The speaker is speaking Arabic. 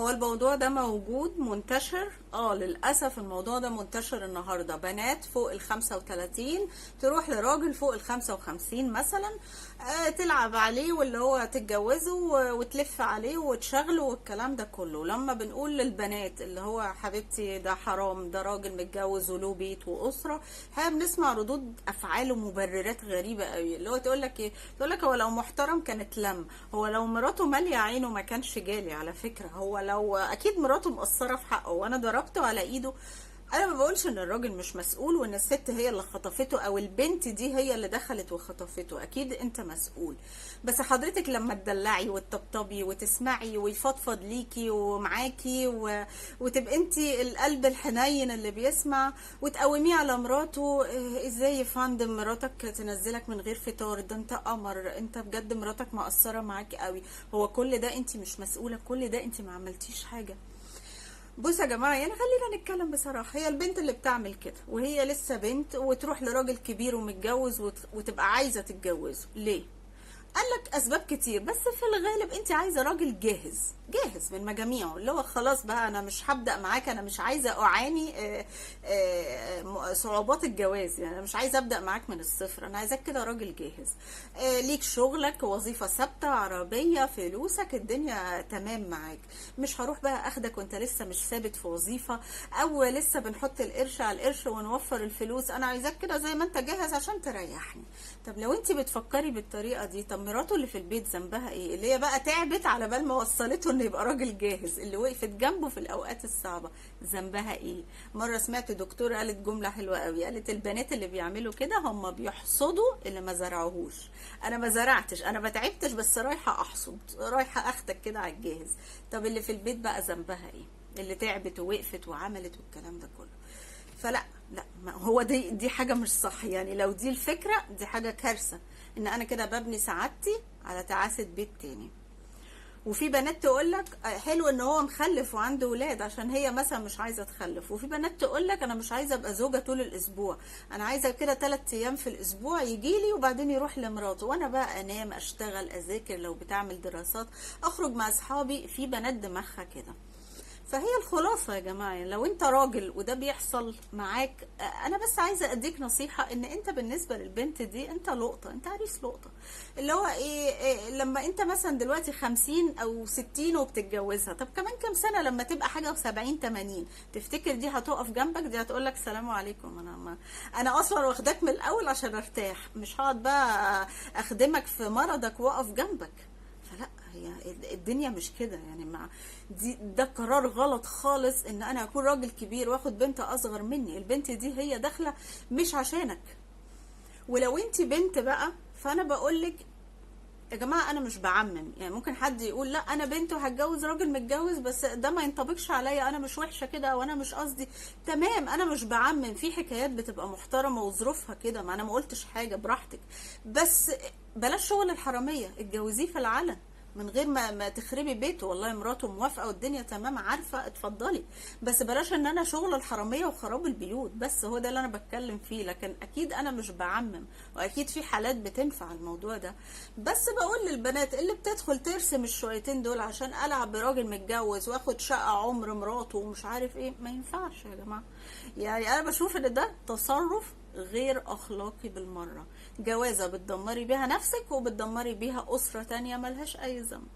هو الموضوع ده موجود منتشر، للأسف الموضوع ده منتشر النهاردة. بنات فوق ال35 تروح لراجل فوق ال55 مثلا، تلعب عليه، واللي هو تتجوزه وتلف عليه وتشغله والكلام ده كله. لما بنقول للبنات اللي هو حبيبتي ده حرام، ده راجل متجوز وله بيت وأسرة، احنا بنسمع ردود أفعال ومبررات غريبة قوي. اللي هو تقول لك ايه؟ تقول لك هو لو محترم كانت لم، هو لو مراته مالية عينه ما كانش جالي. على فكرة هو لو اكيد مراته مقصرة في حقه وانا ضربته على ايده، انا ما بقولش ان الراجل مش مسؤول وان الست هي اللي خطفته او البنت دي هي اللي دخلت وخطفته، اكيد انت مسؤول. بس حضرتك لما تدلعي وتطبطبي وتسمعي ويفضفض ليكي ومعاكي وتبقى انت القلب الحنين اللي بيسمع، وتقوميه على مراته، ازاي يا فندم مراتك تنزلك من غير فطار؟ ده انت قمر، انت بجد مراتك مقصرة معاكي قوي. هو كل ده انت مش مسؤولة؟ كل ده انت ما عملتيش حاجة. بصوا يا جماعه، يعني خلينا نتكلم بصراحه، هي البنت اللي بتعمل كده وهي لسه بنت وتروح لراجل كبير ومتجوز وتبقى عايزه تتجوزه ليه؟ قال لك اسباب كتير، بس في الغالب انت عايزه راجل جاهز جاهز من مجاميعه، اللي هو خلاص بقى انا مش هبدا معاك، انا مش عايزه اعاني صعوبات الجواز، يعني انا مش عايزه ابدا معاك من الصفر، انا عايزاك كده راجل جاهز، ليك شغلك، وظيفه ثابته، عربيه، فلوسك، الدنيا تمام معاك. مش هروح بقى اخدك وانت لسه مش ثابت في وظيفه، او لسه بنحط القرش على القرش ونوفر الفلوس. انا عايزاك كده زي ما انت جاهز عشان تريحني. طب لو انت بتفكري بالطريقه دي، طب مراته اللي في البيت ذنبها ايه؟ اللي هي بقى تعبت على بال ما وصلته انه يبقى راجل جاهز، اللي وقفت جنبه في الاوقات الصعبه، ذنبها ايه؟ مره سمعت دكتور قالت جمله حلوه قوي، قالت البنات اللي بيعملوا كده هم بيحصدوا اللي ما زرعوهوش. انا ما زرعتش، انا ما تعبتش، بس رايحه احصد، رايحه اخدك كده على الجاهز. طب اللي في البيت بقى ذنبها ايه؟ اللي تعبت ووقفت وعملت والكلام ده كله. فلا، لا، ما هو دي حاجه مش صح. يعني لو دي الفكره، دي حاجه كارثه، ان انا كده ببني سعادتي على تعاسه بيت تاني. وفي بنات تقولك حلو ان هو مخلف وعنده ولاد عشان هي مثلا مش عايزه تخلف، وفي بنات تقولك انا مش عايزه ابقى زوجه طول الاسبوع، انا عايزه كده 3 ايام في الاسبوع يجيلي وبعدين يروح لمراته، وانا بقى انام، اشتغل، اذاكر، لو بتعمل دراسات، اخرج مع اصحابي. في بنات دماغها كده. فهي الخلاصة يا جماعة، لو انت راجل وده بيحصل معاك، انا بس عايزة اديك نصيحة، ان انت بالنسبة للبنت دي انت لقطة، انت عريس لقطة. اللي هو إيه لما انت مثلا دلوقتي 50 او 60 وبتتجوزها، طب كمان كام سنة لما تبقى حاجة و70 80، تفتكر دي هتقف جنبك؟ دي هتقولك سلام عليكم، انا اصلا واخداك من الاول عشان ارتاح، مش هقعد بقى اخدمك في مرضك واقف جنبك. فلا، هي الدنيا مش كده يعني. ده قرار غلط خالص، ان انا اكون راجل كبير واخد بنت اصغر مني. البنت دي هي داخله مش عشانك. ولو انت بنت بقى، فانا بقولك يا جماعه، انا مش بعمم. يعني ممكن حد يقول لا انا بنت وهتجوز راجل متجوز، بس ده ما ينطبقش عليا، انا مش وحشه كده، او انا مش قصدي. تمام، انا مش بعمم، في حكايات بتبقى محترمه وظروفها كده، ما انا ما قلتش حاجه، براحتك. بس بلاش شغل الحراميه، اتجوزيه في العلن من غير ما تخربي بيته. والله مراته موافقه والدنيا تمام، عارفه، اتفضلي. بس بلاش ان انا شغل الحراميه وخراب البيوت. بس هو ده اللي انا بتكلم فيه. لكن اكيد انا مش بعمم، واكيد في حالات بتنفع الموضوع ده. بس بقول للبنات اللي بتدخل ترسم الشويتين دول عشان العب براجل متجوز واخد شقه عمر مراته ومش عارف ايه، ما ينفعش يا جماعه. يعني انا بشوف ان ده تصرف غير اخلاقي بالمره. جوازه بتدمري بيها نفسك وبتدمري بيها اسره تانية ملهاش اي ذنب.